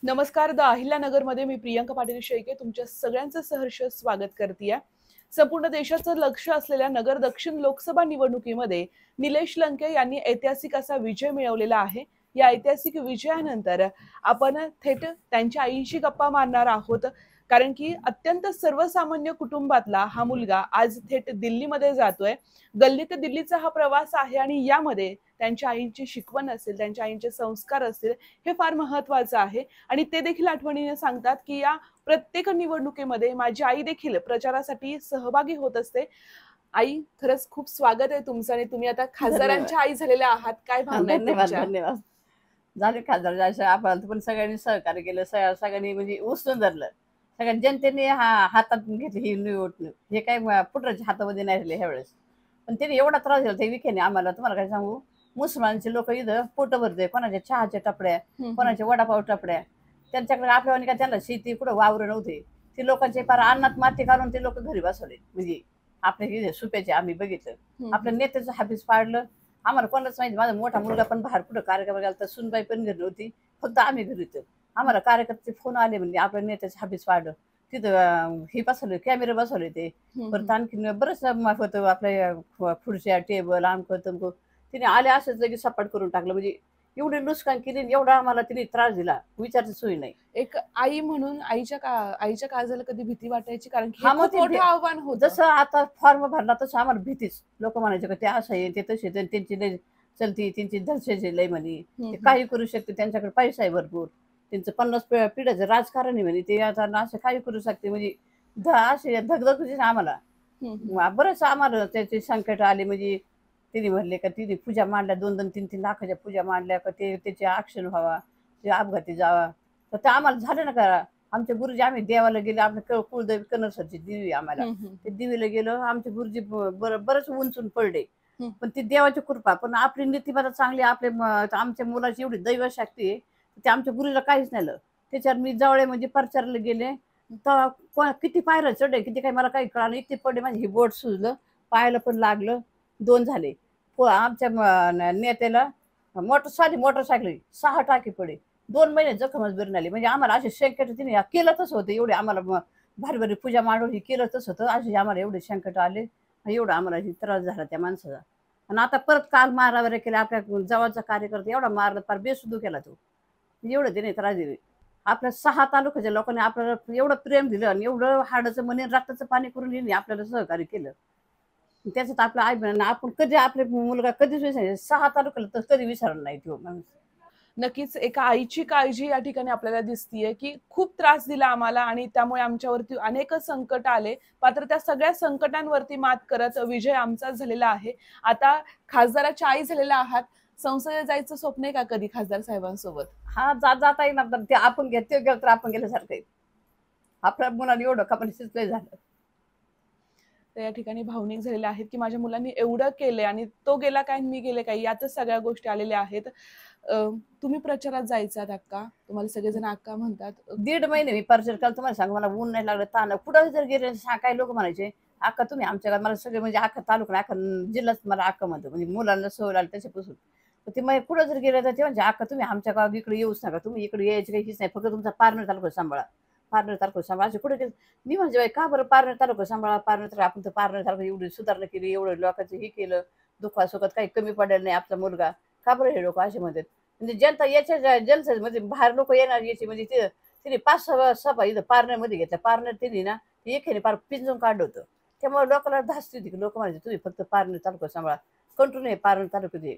नमस्कार. द अहिल्यानगरमध्ये मी प्रियंका पाटील शेळके तुमच्या सगळ्यांचं सहर्ष स्वागत करतेय. संपूर्ण देशाचं लक्ष असलेल्या नगर दक्षिण लोकसभा निवडणुकीमध्ये निलेश लंके यांनी ऐतिहासिक असा विजय मिळवलेला आहे. या ऐतिहासिक विजयानंतर आपण थेट त्यांच्या आईशी गप्पा मारणार आहोत. कारण की अत्यंत सर्वसामान्य कुटुंबातला हा मुलगा आज थेट दिल्लीमध्ये जातोय. गल्ली ते दिल्लीचा हा प्रवास आहे आणि यामध्ये त्यांच्या आईची शिकवण असेल, त्यांच्या आईचे संस्कार असतील, हे फार महत्वाचं आहे. आणि ते देखील आठवणीने सांगतात, की या प्रत्येक निवडणुकीमध्ये माझी आई देखील प्रचारासाठी सहभागी होत असते. आई, खरंच खूप स्वागत आहे तुमचं आणि तुम्ही आता धन्यवाद. खासदारांच्या आई झालेल्या आहात. काय हां, भावना आहेत धन्यवाद, तुमच्या? धन्यवाद. झाले खासदार जसं आपण पण सगळ्यांनी सहकार्य केलं. सगळ्यांनी म्हणजे उचलून धरलं. सगळ्या जनतेने हातात घेतली ही निवडणूक. हे काय पुटराच्या हातामध्ये नाही राहिले ह्यावेळेस. पण त्यांनी एवढा त्रास दिला त्या विखेने आम्हाला तुम्हाला काय सांगू. मुसलमानचे लोकं इथं पोटं भरते. कोणाच्या चहाच्या टपऱ्या, हं, हं. कोणाच्या वडापाव टपऱ्या. त्यांच्याकडे आपल्यावानी काय त्यांना शेती कुठं वावरं नव्हते. ते लोकांचे फार अन्नात माती घालून ते लोकं घरी बसवले. म्हणजे आपल्या इथे सुप्याचे आम्ही बघितलं. हं, आपल्या हं. नेत्याचं ऑफिस पाडलं. आम्हाला कोणालाच माहिती माझा मोठा मुलगा पण बाहेर कुठं कार्यक्रम गेला तर सुनबाई पण घरी नव्हती. फक्त आम्ही घरी होतो. आम्हाला कार्यकर्ते फोन आले म्हणजे आपल्या नेत्याचं ऑफिस पाडलं. तिथं हे बसवले कॅमेरे बसवले ते. हं, परत हं. आणखीन बरंच होतं आपल्या खुर्च्या, टेबल, अमकं तमकं. तिने आले असंच लगेच सपाट करून टाकलं. म्हणजे एवढी नुकसान केली आणि एवढा आम्हाला तिने त्रास दिला. विचारायची सोय नाही. एक आई म्हणून आईच्या काळजाला कधी भीती वाटायची? कारण की हे हां, मग खूप मोठं आव्हान होतं. जसं आता फॉर्म भरला तसं आम्हाला भीतीच. लोकं म्हणायचे का ते असं आहे, ते तसे आहे, त्यांची लय चलती, त्यांची दहशत लय म्हणे. हं, ते हं. काही करू शकते, त्यांच्याकडे पैसा आहे भरपूर. त्यांचं 50 पिढ्याचं राजकारण आहे म्हणे. ते आता असं काही करू शकते म्हणजे अशी धगधग होती ना आम्हाला. हं, हं. बरंच आम्हाला त्याचे संकट आले म्हणजे तिने म्हणले का तिने पूजा मांडल्या 2-2, 3-3 लाखाच्या पूजा मांडल्या का ते त्याचे ॲक्शन व्हावा, ते अपघाती जावा. तर ते आम्हाला झालं ना करा. आमचे गुरुजी आम्ही देवाला गेलो. आपलं कुलदैवत कनरसरची देवी आहे आम्हाला. हं, हं. ते देवीला गेलो. आमचे गुरुजी बरंच उंचून पडले. हं. पण ती देवाची कृपा. पण आपली नीतिमत्ता चांगली आपले आमच्या मुलाची एवढी दैवशक्ती आहे, ते आमच्या गुरुला काहीच नाही आलं. त्याच्यावर मी जवळ म्हणजे प्रचाराला गेले. तेव्हा किती पायऱ्या चढले, किती काही मला काही कळालं. इतके पडले माझे हे बोट सुजलं, पायाला पण लागलं. 2 झाले. आमच्या नेत्याला साधी मोटरसायकल 6 टाके पडले. 2 महिने जखमच बरी झाली. म्हणजे आम्हाला असे संकट तिने केलं तसं होतं. एवढे आम्हाला भारी भारी पूजा मांडून हे केलं तसं होतं. असे आम्हाला एवढे संकट आले. एवढा आम्हाला हे त्रास झाला त्या माणसाचा. आणि आता परत काल मारामाऱ्या केल्या. आपल्या जवळचा कार्यकर्ता एवढा मारला फार बेसुद्ध केला तो. म्हणजे एवढं त्याने त्रास दिले. आपल्या 6 तालुक्याच्या लोकांनी आपल्याला एवढं प्रेम दिलं आणि एवढं हाडाचं मनी रक्ताचं पाणी करून यांनी आपल्याला सहकार्य केलं. त्याच्यात आपलं आई बहिण आपण कधी आपले मुलगा कधीच विसरायचा 6 तालुक्याला तर कधी विसरला नाही तो माणूस. नक्कीच एका आईची काळजी या ठिकाणी आपल्याला दिसतीये, की खूप त्रास दिला आम्हाला आणि त्यामुळे आमच्यावरती अनेक संकट आले. मात्र त्या सगळ्या संकटांवरती मात करत विजय आमचाच झालेला आहे. आता खासदाराच्या आई झालेल्या आहात. संसदेत जायचं स्वप्न आहे का कधी खासदार साहेबांसोबत? हा जाता येईना तर ते आपण ते गेलं तर आपण गेल्यासारखं आहे. आपल्या मुलाला एवढं कपाशीच लय झालं. तर या ठिकाणी भावनिक झालेले आहेत, की माझ्या मुलांनी एवढं केलंय आणि तो गेला काय आणि मी गेले काय यातच सगळ्या गोष्टी आलेल्या आहेत. अ, तुम्ही प्रचारात जायचात अक्का. तुम्हाला सगळेजण अक्का म्हणतात. 1.5 महिने मी परिचय केला तुम्हाला सांगू मला ऊन नाही लागलं, ताण नाही. कुठं जर गेले काही लोक म्हणायचे, "अक्का तुम्ही आमच्या गावात" मला सगळे म्हणजे अख्खा तालुका अख्खा जिल्हाच मला अक्का म्हणतो. म्हणजे मुलांना सवय लागली त्याच्यापासून. तर ते मग कुठं जर गेले तर ते म्हणजे, "अक्का तुम्ही आमच्या गावात इकडे येऊच नका. तुम्ही इकडे यायची काही हीच नाही. फक्त तुमचा पारनेर तालुका सांभाळा. पारनेर तालुका सांभाळा." असे कुठे गेले मी म्हणजे बाई का बरं पारनेर तालुका सांभाळा, पारनेर तालुका आपण तर पारनेर तालुका एवढी सुधारणा केली, एवढं लोकांचं हे केलं, दुःखासुखात काही कमी पडलेलं नाही आपला मुलगा. का बरं हे लोकं असे म्हणतात? म्हणजे जनता याच्या जलसमध्ये बाहेर लोकं येणार याची म्हणजे ते तिने 5-6 सभा इथं पारनेरमध्ये घेतल्या. पारनेर तिने ना एकेने पार पिंजून काढलं होतं. त्यामुळे लोकांना धास्ती होती, की लोकं म्हणायचे, "तुम्ही फक्त पारनेर तालुका सांभाळा. कंट्रोल नाही पारनेर तालुक्यात हे."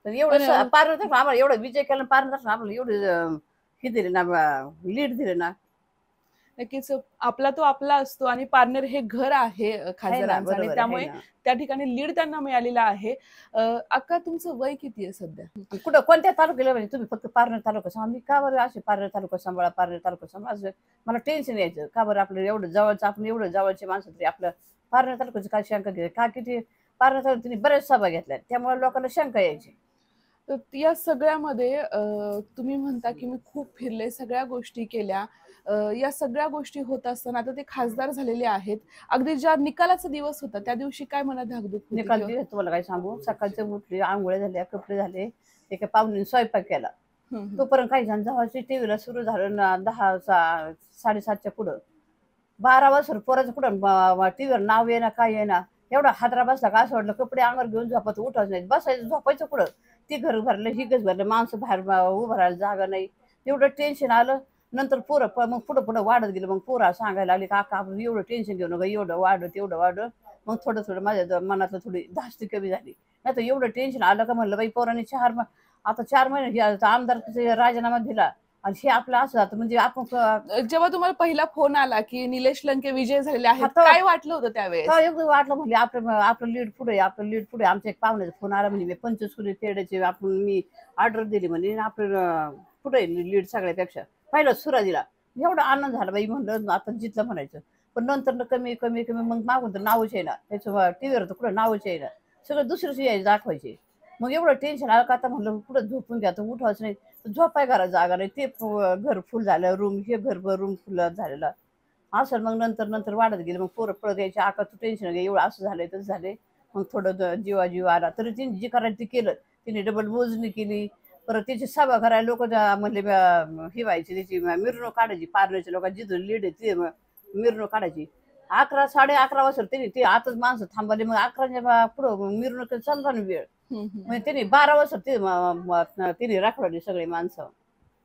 तर एवढं पण पारनेर तालुका आम्हाला एवढा विजय केला आणि पारनेर तालुका आम्हाला एवढं हे दिले ना लीड दिलं ना. नक्कीच आपला तो आपला असतो आणि पार्टनर हे घर आहे आहे ना, खासदारांचं आणि बरोबर आहे त्यामुळे ना. त्या ठिकाणी लीड त्यांना मिळालेला आहे. अक्का तुमचं वय किती आहे सध्या? आणि कुठं कोणत्या तालुक्याला म्हणजे तुम्ही फक्त पारनेर तालुका सांभाळा. मी का बरं असे पारनेर तालुका सांभाळा, पारनेर तालुका सांभाळा असं मला टेन्शन यायचं. का बरं आपलं एवढं जवळचं आपण एवढं जवळची माणसं तरी आपलं पारनेर तालुक्याची काय शंका घ्यायची. का किती पारनेर तालुक्यात बऱ्याच सभा घेतल्या. त्यामुळे लोकांना शंका यायची. तर या सगळ्यामध्ये तुम्ही म्हणता की मी खूप फिरले, सगळ्या गोष्टी केल्या. या सगळ्या गोष्टी होत असताना आता ते खासदार झालेले आहेत. अगदी ज्या निकालाचा दिवस होता त्या दिवशी काय मनात धाकधूक होती निकाल किंवा दिले तुम्हाला काय सांगू. सकाळचे उठले, अंघोळ्या झाल्या, कपडे झाले, एका पाहुण्यांनी स्वयंपाक केला. हम्म. तोपर्यंत काही जण जेव्हा टीव्हीला सुरू झालं ना 6:30च्या पुढं 12 वाजता पोराचं कुठं टीव्हीवर नाव येईना काय येईना, एवढा हादरा बसला का असं वाटलं कपडे अंगावर घेऊन झोपायचं, उठायचं नाही, बसायचं झोपायचं कुठं. ती घर भरलं ही गज भरलं, माणसं बाहेर उभं राहायला जागा नाही, एवढं टेन्शन आलं. नंतर पोरं मग पुढं पुढं वाढत गेलं. मग पोरं सांगायला लागली का आपण एवढं टेन्शन घेऊ नका, एवढं वाढत तेवढं वाढत. मग थोडं थोडं माझ्या मनातलं थोडी धास्ती कमी झाली. नाही तर एवढं टेन्शन आलं का म्हणलं बाई पोरांनी आता 4 महिने हे आमदारकीचा राजीनामा दिला आणि हे आपलं असं जातं म्हणजे आपण जेव्हा तुम्हाला पहिला फोन आला की निलेश लंके विजय झालेले आहेत, आता- काय वाटलं होतं त्यावेळेस? एकदम वाटलं म्हणजे आपलं लीड पुढे, आपलं लीड पुढे. आमच्या एक पाहुण्याचा फोन आला म्हणजे मी 25 पेड्याचे मी ऑर्डर दिली म्हणजे आपलं पुढे लीड सगळ्यापेक्षा पहिलं सुरुवातीला एवढा आनंद झाला बाई. म्हणलं आता जितलं म्हणायचं. पण नंतर कमी कमी कमी मग मागून तर नावच आहे ना त्याचं, टीव्हीवर तर कुठं नावच आहे ना, सगळं दुसरंच यायचे दाखवायचे. मग एवढं टेन्शन आलं का आता म्हणलं पुढं झोपून घ्या, तर उठवायचं नाही, तर झोपाय घरात जागा नाही, ते घर फुल झालं, रूम रूम फुल झालेलं असं. मग नंतर नंतर वाढत गेलं. मग पोरं पळत यायची, आका तू टेन्शन घे, एवढं असं झालंय तसं झालंय. मग थोडं जीव आला तरी तिने जी करायचं ते केलं. तिने डबल मोजणी केली. परत त्याची सभा करायला लोक म्हणले ही व्हायची, त्याची मिरवणूक काढायची, पार्लरच्या लोकांची जिथून लीड आहे ते मिरवणूक काढायची. 11-11:30 वाजता त्यांनी ते आताच माणसं थांबवले. मग 11च्या पुढं मिरवणूक चालता ना वेळ. म्हणजे त्यांनी 12 वाजता तिने राखवली सगळे माणसं.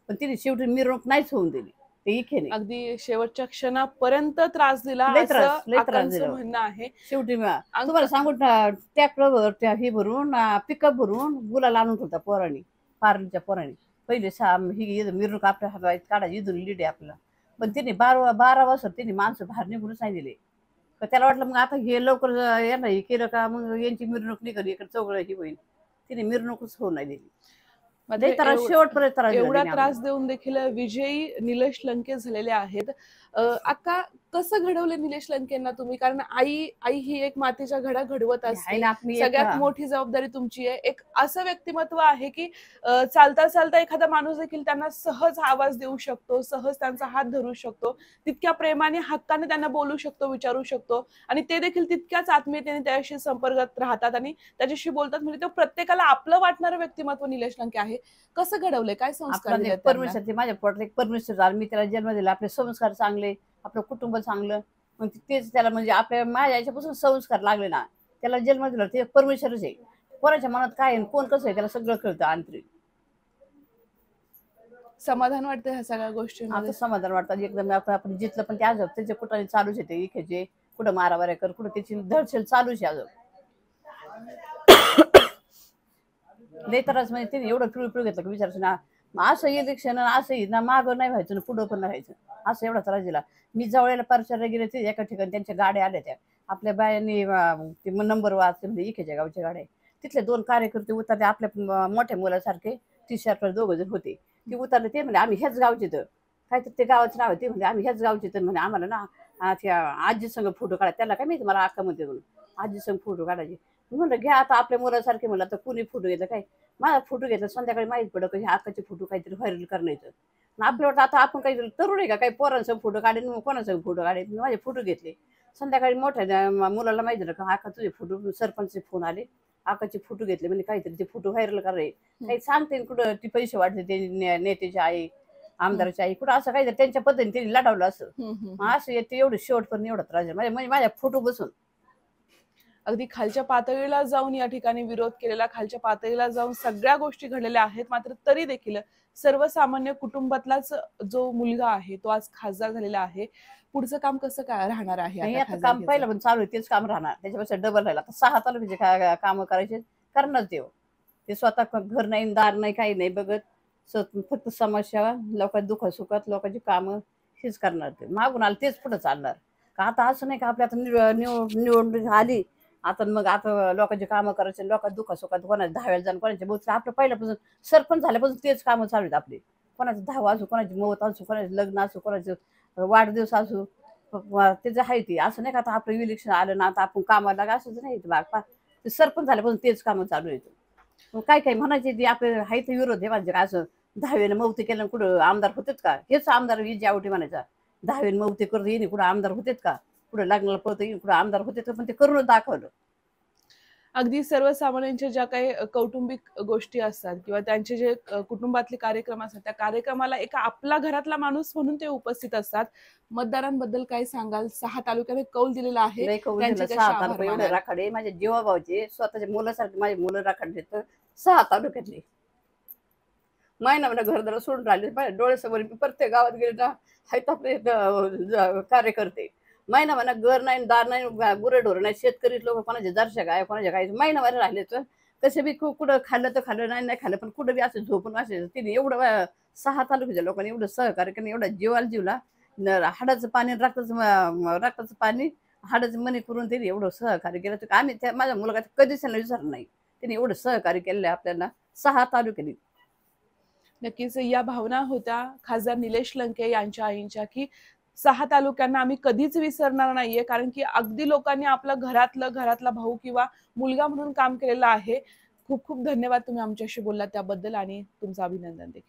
पण तिने शेवटी मिरवणूक नाहीच होऊन दिली. ते इखेने अगदी शेवटच्या क्षणापर्यंत त्रास दिला लय असं त्रास आकांचं दिला. म्हणणं आहे. शेवटी तुम्हाला सांगू ट्रॅक्टरवर त्या हे भरून पिकअप भरून गुलाल आणून ठेवता पोरांनी, पार्लीच्या पोरांनी. पहिले ही मिरवणूक आपल्या हातात काढायची, इथून लीड आहे आपला. पण तिने 12 वाजता तिने माणसं बाहेर निघूनच नाही दिले. तर त्याला वाटलं मग आता हे लवकर यांना हे केलं का मग यांची मिरवणूक निघाल, इकडे चौघडाची होईल. तिने मिरवणूकच होऊ नाही दिली. म्हणजे शेवटपर्यंत त्रास दिला एवढा तिने त्रास देऊन देखील विजयी निलेश लंके झालेले आहेत. अक्का, कसं घडवले निलेश लंकेंना तुम्ही? कारण आई ही एक मातीच्या घडा घडवत असते. आईला आपली सगळ्यात मोठी जबाबदारी तुमची आहे. एक असं व्यक्तिमत्व आहे की चालता चालता एखादा माणूस देखील त्यांना सहज आवाज देऊ शकतो, सहज त्यांचा हात धरू शकतो, तितक्या प्रेमाने हक्काने त्यांना बोलू शकतो, विचारू शकतो आणि ते देखील तितक्याच आत्मीयतेने त्याच्याशी संपर्कात राहतात आणि त्याच्याशी बोलतात. म्हणजे तो प्रत्येकाला आपलं वाटणारं व्यक्तिमत्व निलेश लंके आहे. कसं घडवलंय? काय संस्कार दिले त्यांना? परमेश्वर, ते माझ्या पोटात एक परमेश्वर झाला. मी त्याला जन्म दिला. आपले संस्कार चांगले, आपलं कुटुंब चांगलं, मग तेच त्याला म्हणजे आपल्या माझ्या याच्यापासून संस्कार लागले ना, त्याला जन्म दिला ते परमेश्वरच आहे. कोणाच्या मनात काय आहे कोण कसं आहे त्याला सगळं कळतं आंतरिक. समाधान वाटतं ह्या सगळ्या गोष्टींमध्ये? आता समाधान वाटतं एकदम. आपण जितलं पण त्या त्याच्या कुठाने चालूच येते, इखेचे कुठं मारामाऱ्या कर, कुठं त्याची धडशेल चालूच आहे अजून. लय त्रास म्हणजे तिने एवढं पिळू घेतलं की विचारायचं ना. असं इलेक्शन असंही ना, मागं नाही व्हायचं ना पुढं पण नाही व्हायचं, असं एवढा त्रास दिला. मी जवळला परचारला गेले ते एका ठिकाणी त्यांच्या गाड्या आल्या, त्या आपल्या बायांनी ते नंबर वाचले म्हणजे इखेच्या गावच्या गाड्या. तिथले 2 कार्यकर्ते उतरले आपल्या मोठ्या मुलासारखे, टी-शर्टवर 2 जण होते. ते उतरले, ते म्हणजे आम्ही ह्याच गावचे. तर काय तर ते गावाचं नाव आहे, ते म्हणजे आम्ही ह्याच गावचे. तर म्हणजे आम्हाला ना त्या आजी संग फोटो काढा. त्याला काय माहिती मला अक्का म्हणते म्हणून, आजी संग फोटो काढायचे. मी म्हणलं घ्या आता आपल्या मुलासारखे. म्हणलं आता कुणी फोटो घेतला काय, माझा फोटो घेतला. संध्याकाळी माहित पडलं की अक्काचे फोटो काहीतरी व्हायरल करण्याचं. आपल्या वाटतं आता आपण काही तरुण आहे का, काही पोरांसंग फोटो काढेल, कोणासंग फोटो काढेल. मी माझे फोटो घेतले. संध्याकाळी मोठ्या मुलाला माहिती झालं का अक्का तुझे फोटो, सरपंचचे फोन आले, अक्काचे फोटो घेतले म्हणजे काहीतरी ते फोटो व्हायरल करायचे. काही सांगते कुठं ती पैसे वाटते, ते नेत्याची आई, आमदाराची आई, कुठं असं काहीतरी त्यांच्या पद्धतीने त्यांनी लढवलं असं. असं येते एवढं शेवटपर्यंत एवढा त्रास झाला म्हणजे माझ्या फोटो बसून. अगदी खालच्या पातळीला जाऊन या ठिकाणी विरोध केलेला, खालच्या पातळीला जाऊन सगळ्या गोष्टी घडलेल्या आहेत. मात्र तरी देखील सर्वसामान्य कुटुंबातलाच जो मुलगा आहे तो आज खासदार झालेला आहे. पुढचं काम कसं काय राहणार आहे? नाही आता आता काम खासदारकीचं? पहिलं पण चालू आहे, तेच काम राहणार, त्याच्यापेक्षा डबल राहिला. आता 6 तालुक्याचे कामं करायचे, करणार देव. ते स्वतः घर नाही, दार नाही, काही नाही बघत. फक्त समस्या, लोकांची दुःख सुखात लोकांची कामं हेच करणार. ते मागून आलं तेच पुढे चालणार का. आता असं नाही का आपल्या आता निवडणूक आली आता, मग आता लोकांची कामं करायचे, लोकांच्या दुःख सुखात कोणाचे 10 वेळा जाण, कोणाचे मौत. आपलं पहिल्यापासून सरपंच झाल्यापासून तेच कामं चालू आहेत आपले. कोणाचं 10 असो, कोणाची मौत असो, कोणाचे लग्न असो, कोणाचे वाढदिवस असो, त्याचं आहे ते. असं नाही का आता आपलं इलेक्शन आलं ना आता आपण कामाला लागा, असंच नाही. ते सरपंच झाल्यापासून तेच कामं चालू आहेत. मग काय काय म्हणायचे ते आपले आहे ते विरोध आहे म्हणजे काय, असं 10 मौती केलं कुठं आमदार होतेत का. हेच आमदार विजय आवटी म्हणायचा, 10 मौती करतो येणे कुठं आमदार होतेत का, कुठं लग्नाला पळतो येईल कुठं आमदार होते. पण ते करूनच दाखवलं. अगदी सर्वसामान्यांच्या ज्या काही कौटुंबिक गोष्टी असतात किंवा त्यांचे जे कुटुंबातले कार्यक्रम असतात, त्या कार्यक्रमाला एका आपला घरातला माणूस म्हणून ते उपस्थित असतात. मतदारांबद्दल काय सांगाल? 6 तालुक्याने कौल दिलेला आहे. लय कौल त्यांचे दिलं. कसे 6 आभार तालुका एवढे मानाल? राखाडे माझे जीवाभावचे स्वतःच्या मुलासारखे माझे मुलं राखाडले तर 6 तालुक्यातले. महिना घरदार सोडून राहिले पाहिजे डोळ्यासमोर मी प्रत्येक गावात गेले ना आहेत आपले कार्यकर्ते. महिना घर नाही दार नाही गुरेढोर नाही शेतकरी लोक कोणाचे जरशा गाय कोणाच्या गाय महिनाभर राहिले तर कसे बी कुठं खाल्लं तर खाल्लं नाही खाल्लं पण कुठं बी असं झोपून असे तिने एवढं 6 तालुक्याच्या लोकांनी एवढं सहकार्य केलं एवढा जीवाला जीवला हाडाचं पाणी रक्ताचं पाणी हाडाचं मनी करून त्यांनी एवढं सहकार्य केलं तर आम्ही त्या माझ्या मुलगा कधीच त्यांना विसरलं नाही. त्यांनी एवढं सहकार्य केलेलं आहे आपल्याला 6 तालुक्याने. नक्कीच या भावना होत्या खासदार निलेश लंके यांच्या आईंच्या, की 6 तालुक्यांना आम्ही कधीच विसरणार नाहीये, कारण की अगदी लोकांनी आपलं घरातला भाऊ किंवा मुलगा म्हणून काम केलेलं आहे. खूप खूप धन्यवाद तुम्ही आमच्याशी बोललात त्याबद्दल आणि तुमचं अभिनंदन देखील.